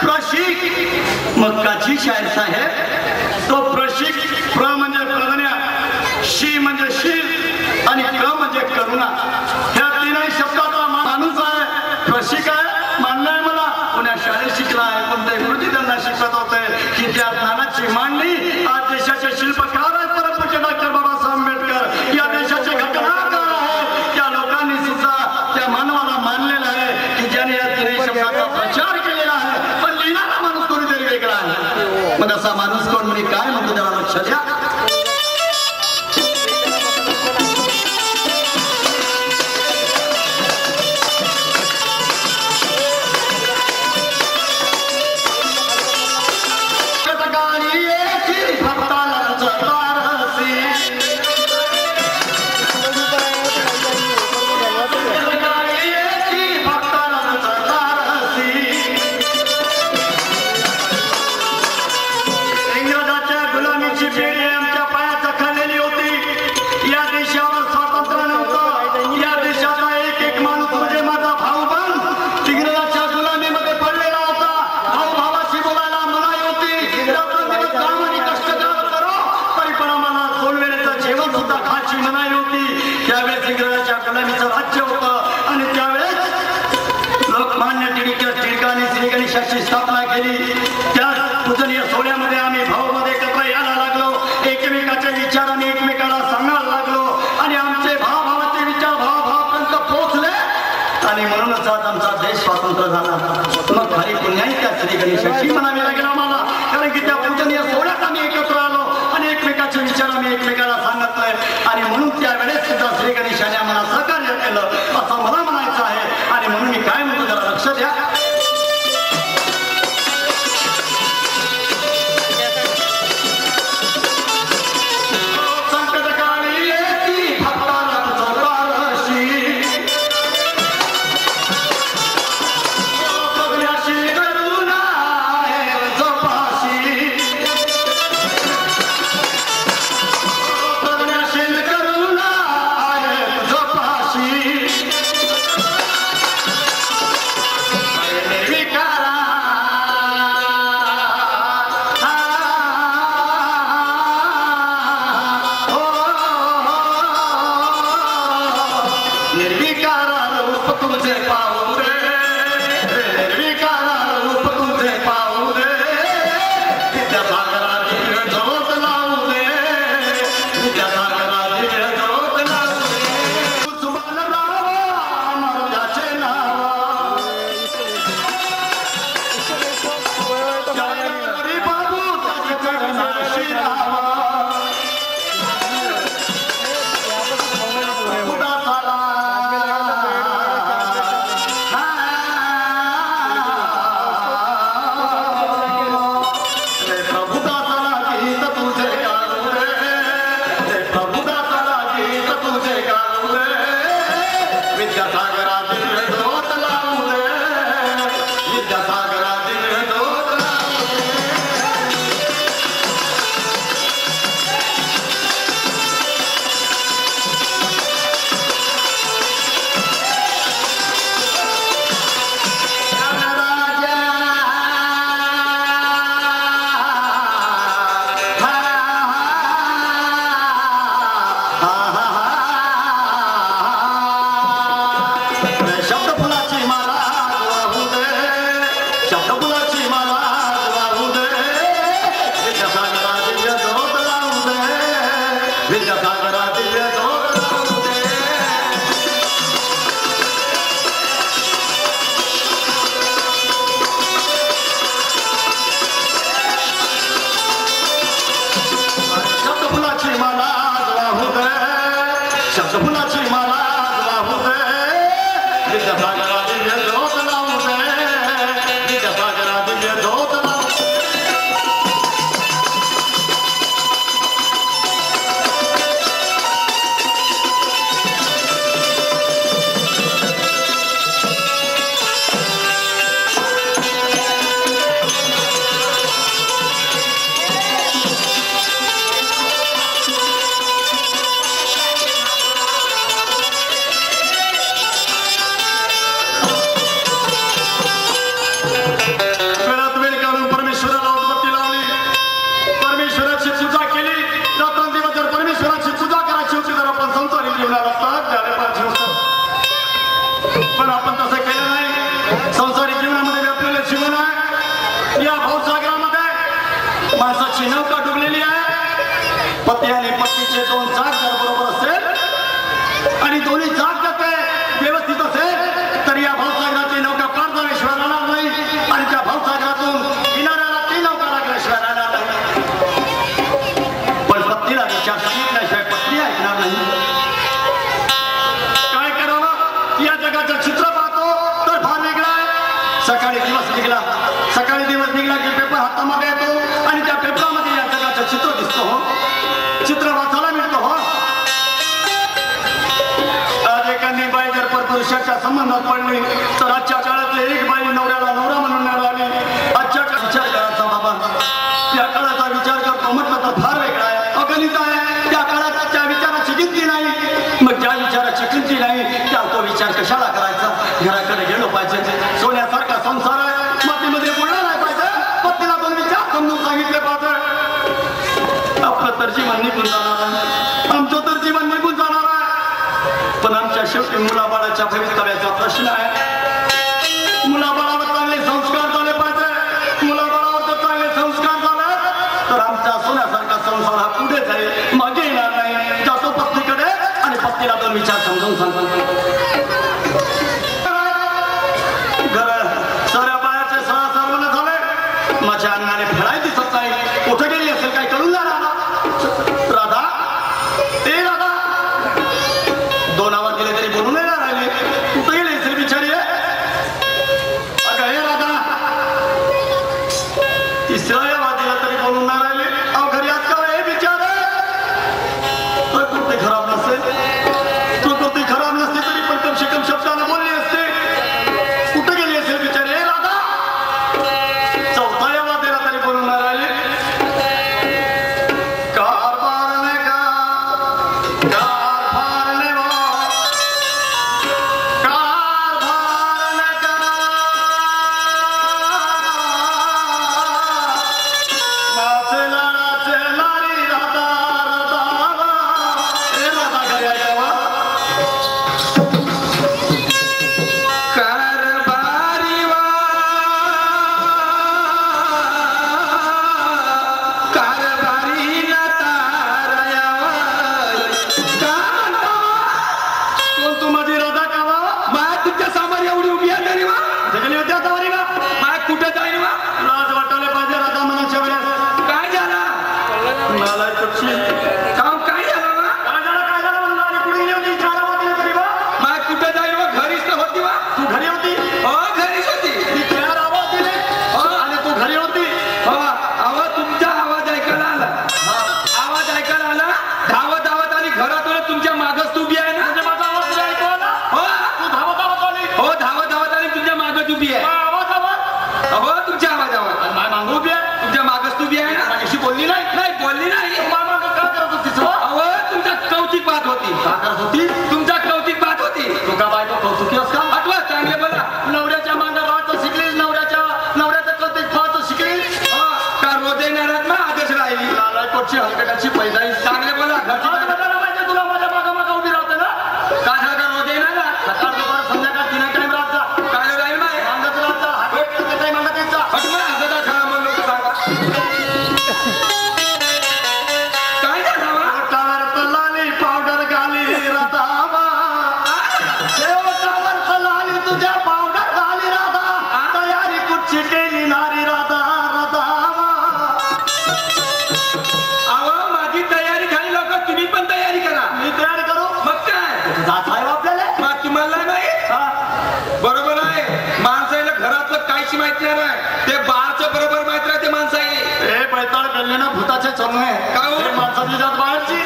प्रशिक मक्काची शायर साहेब तो प्रशिक प्र म्हणजे प्रज्ञा, शी म्हणजे शील आणि क म्हणजे करुणा. ह्या तीनही शब्दाचा माणूस आहे, प्रशिक आहे, मानलाय मला. पुण्या शाळेत शिकला आहे, पण ते गुरुजी त्यांना शिकवत होते की त्या ज्ञानाची मांडणी आज देशाचे शिल्पकार आहेत. परमपूज्य डॉक्टर बाबासाहेब आंबेडकर या देशाचे घटनाकार आहेत. त्या लोकांनी सुद्धा त्या मानवाला मानलेलं आहे की ज्याने या तीनही शब्दाचा प्रचार केलेला आहे. पण लिहिणारा माणूस कोणीतरी वेगळा आहे. मग असा माणूस कोण म्हणजे काय म्हणतो त्याला लक्ष द्या. स्थापना केली. त्या पूजनीय सोहळ्यामध्ये आम्ही भावामध्ये एकत्र यायला लागलो, एकमेकाचे विचार आम्ही एकमेकाला सांगायला लागलो आणि आमचे भावाचे विचार भावापर्यंत पोहोचले आणि म्हणूनच आज आमचा देश स्वातंत्र्य झाला. मग खरी पुण्याही त्या श्री गणेशाची म्हणावी लागेल आम्हाला, कारण की त्या पूजनीय सोहळ्यात आम्ही एकत्र आलो आणि एकमेकाचे विचार आम्ही एकमेकाला सांगितले आणि म्हणून त्यावेळेस सुद्धा श्री गणेशाने आम्हाला सहकार्य केलं असं मला म्हणायचं आहे. आणि म्हणून मी काय म्हणतो जरा लक्ष द्या. विद्यासागरा दिव्य ज्योत लावू दे, विद्यासागरा दिव्य ज्योत या भावसागरामध्ये माणसाची नौका डुबलेली आहे. पती आणि पत्नीचे दोन चाक जर बरोबर असेल आणि दोन्ही चाक जर ते व्यवस्थित असेल तर या भावसागराची नौका पार झाल्याशिवाय राहणार नाही आणि त्या भावसागरातून किनाऱ्याला ती नौका लागल्याशिवाय राहणार नाही. पण पत्नीला विचार सांगितल्याशिवाय पत्नी ऐकणार नाही. काय करावं या जगाचं चित्र पाहतो तर फार वेगळा आहे. सकाळी दिवस निघला की पेपर हातामध्ये येतो आणि त्या पेपरामध्ये या जगाचं चित्र दिसतो. हो चित्र वाचायला मिळतो. हो आज एखादी बाई जर परपुरुषाच्या संबंधात पडली तर आजच्या काळातली एक बाई नवऱ्याला नवरा म्हणून नाही राहिली. आजच्या विचार करायचा बाबा त्या काळाचा विचार करतो म्हटलं तर फार वेगळा आहे, अगणित आहे. त्या काळात त्या विचाराची किंमती नाही. मग ज्या विचाराची किंमती नाही त्या तो विचार कशाला करायचा. घराकडे गेलो पाहिजे. सोन्यासारखा संसार आहे. मातीमध्ये बोलणार नाही पाहिजे. पत्नीला दोन विचार समजून सांगितले पाहिजे. आपलं तर जीवन निघून जाणार आहे. आमचं तर जीवन निघून जाणार आहे. पण आमच्या शेवटी मुलाबाळाच्या भवितव्याचा प्रश्न आहे. मुलाबाळावर चांगले संस्कार झाले पाहिजे. मुलाबाळावर जर चांगले संस्कार झाले तर आमचा सोन्यासारखा संसार हा पुढे जाईल, मागे येणार नाही. जातो पत्नीकडे आणि पत्नीला दोन विचार समजून सांगतो. साऱ्या बायाचे सर्वना झाले. माझ्या अंगाने फेराय दिसत नाही. कुठे गेली असेल काय कळून जा. राधा ते राधा दोन आवाज दिले तरी बोलून नाही राहिले. कुठे गेली असेल बिचारी. अगं हे राधा तिसरा आवाज दिला तरी बोलून नाही राहिले. अहो घरी आज का हे बिचार तर कुठे खराब नसेल. तो कुठे खराब नसते तरी पण कम से कम शब्दाला बोलली असते. कुठे गेली असेल बिचारी. हे राधा चौथा आवाज दिला तरी बोलून नाही राहिले. तुमच्या कौतिक बात होती. तुका बायको कौतुकी असता आठवा चांगले बोला. नवऱ्याच्या मागे राहायचं शिकलीस. नवऱ्याचं कौतिक पाहायचं शिकलीस का रोज येणार ना आदेश राहिली. लालायकोटची हलकटाची पैदाई चांगले बोला. घरची पाहिजे तुला माझ्या मागा उभी राहते ना. काय झालं का रोज येणार ना. सकाळ दुपार संध्याकाळ 3 टाइम राहता. काय राहील नाही मागत राहता. हात मागत यायचा हटमा हजदा खरा म्हणून लोक सांगा. काय झालं टावर लाली पावडर घाली राधा. तुझ्या पावडर झाली राधा. तयारी कुठची केली नारी राधा. राधा अहो माझी तयारी झाली. लोक तुम्ही पण तयारी करा. मी तयारी करू मग काय जात आहे आपल्याला. मग तुम्हाला नाही बरोबर आहे. माणसाला घरातलं काहीच माहित नाही. ते बाहेरचं बरोबर माहित राहते माणसाई. हे पैताळ गल्ले ना भूताचे चालू आहे. काय माणसाची जात बाहेरची.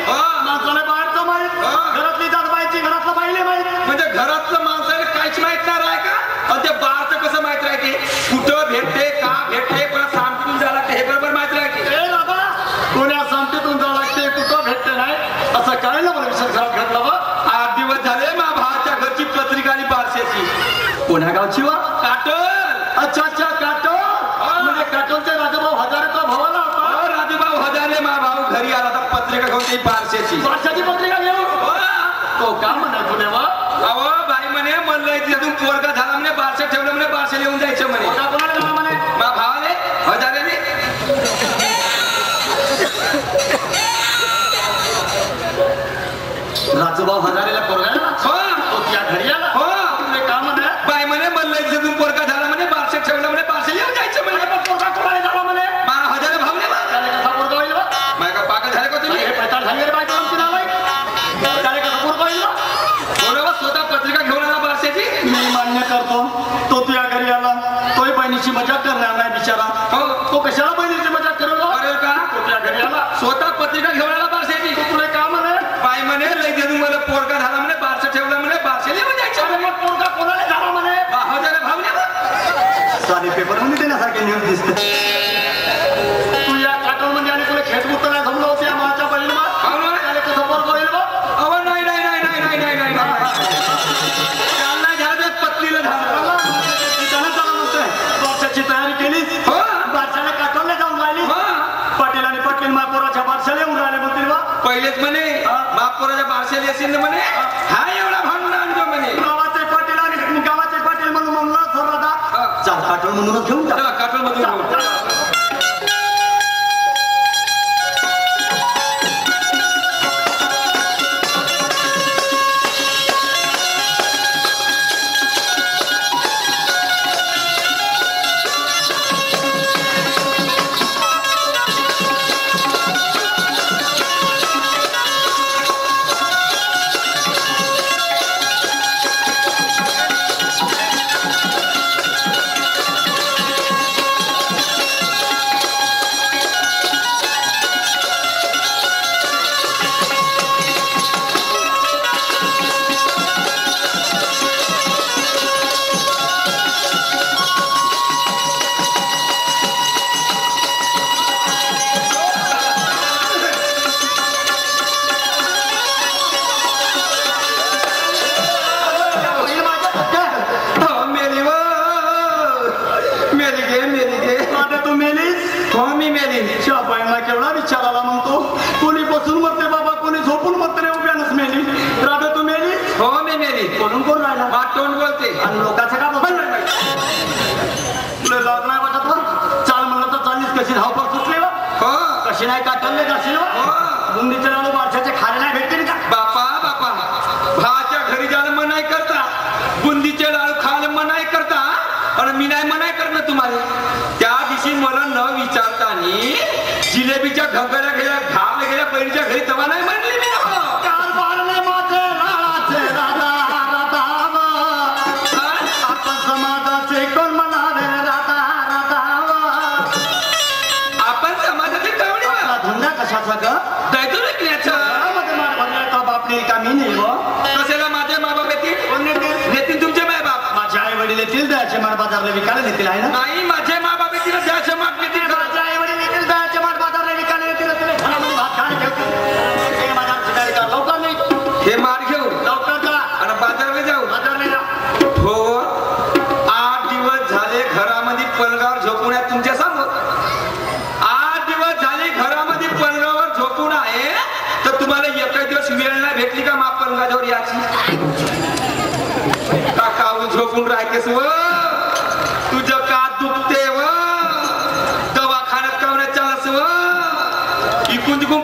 माणसाला बाहेरचं माहित. घरातली जात बाहेरची. घरातलं बाहिले माहित. म्हणजे घरातलं माणसाला काहीच माहित नाही राह का. आणि ते बाहेरचं कसं माहित राहते. कुठं भेटते का भेटते पण सामटीतून जावं लागते हे बरोबर माहित राहते. हे दादा कोण्या सामटीतून जावं लागते कुठं भेटते नाही असं काय ना मला विचार घरात घडला. 8 दिवस झाले मा भावाच्या घरची पत्रिका आणि बारशाची. कोण्या गावची वा. काटोल. अच्छा काटोल. म्हणजे काटोलचे राजूभाऊ हजारेचा भावाला होता. राजूभाऊ हजारे मा भाऊ घरी आला तर पत्रिका घेऊन ती बारशाची पत्रिका घेऊ. तो का म्हणा तुला वा. अहो बाई म्हणे म्हणलं तिथून पोरगा झाला म्हणे. बारशे ठेवलं म्हणे. बारशे येऊन जायचं म्हणे. मा भावाले कशाला बहिणीची मजा करेल का कुठल्या घरी आला स्वतः पत्रिका घेऊन आला बारशाची तुला का म्हणे बाई म्हणे लई देऊ मला पोरका झाला म्हणे बारशा ठेवला म्हणे बारशेले म्हणजे पोरगा कोणाला झाला म्हणे भावने साधी पेपर मध्ये देण्यासारखे न्यूज दिसते तू या काटोल मध्ये आणि तुला खेट बुतला जमलं होतं या माझ्या बहिणीला त्याला कसं बरं होईल बा अहो नाही नाही नाही नाही नाही नाही नाही त्यांना झालं पत्नीला झालं त्याला म्हणतोय बारशाची तयारी केलीस हो बारशाला काटोलला जाऊन राहिली पाटील आणि पाटील महापौराच्या बारशाला येऊन राहिले म्हणतील बा पहिलेच म्हणे महापौराच्या बारशाला येशील म्हणे हा एवढा भांडण आणतो म्हणे गावाचे पाटील आणि गावाचे पाटील म्हणून म्हणलं सरदादा चाल काटोल म्हणूनच घेऊन जा काटोल मधून केवढा विचाराला म्हणतो कोणी बसून मरते बाबा कोणी झोपून मरते उभ्यानच मेली राधा तू मेली हो मी मेली बोलून कोण राहिला तोंड बोलते आणि लोकांचं का बोल तुला लाज नाही वाटत वा चाल म्हणलं तर चाललीस कशी धावपळ सुटली हो कशी नाही काटले कशी बुंदीचे लावून बारशाचे खाले नाही भेटतील का बापा बापा भाच्या घरी जाणं मनाई करता बुंदीचे लाडू खायला मनाई करता आणि मी नाही मनाई करणं तुम्हाला त्या दिवशी मला न विचारतानी जिलेबीच्या घगऱ्या गेल्या घाबल्या गेल्या बहिणीच्या घरी तवा नाही म्हणली मी आपण समाजाचे कोण म्हणाले आपण समाजाचे कवडी धंदा कशाचा ग दैतो विकण्याचा बापले का मी नाही व कशाला माझे मा बाप येतील तुमचे माय बाप माझे आई वडील येतील द्यायचे मार बाजारला विकायला येतील आहे ना नाही माझे मा बाप येतील द्यायचे माप येतील माझे आई वडील येतील द्यायचे मार बाजारला विकायला येतील लवकर नाही हे मार घेऊ लवकर जा आणि बाजारला जाऊ बाजारला जा हो 8 दिवस झाले घरामध्ये पलंगावर झोपून आहे तुमच्या समोर 8 दिवस झाले घरामध्ये पलंगावर झोपून आहे तर तुम्हाला एकही दिवस वेळ नाही भेटली का मा पलंगावर याची काकावून झोपून राहतेस व तुझं का दुखते व दवाखान्यात कावण्यात चालस व इकून तिकून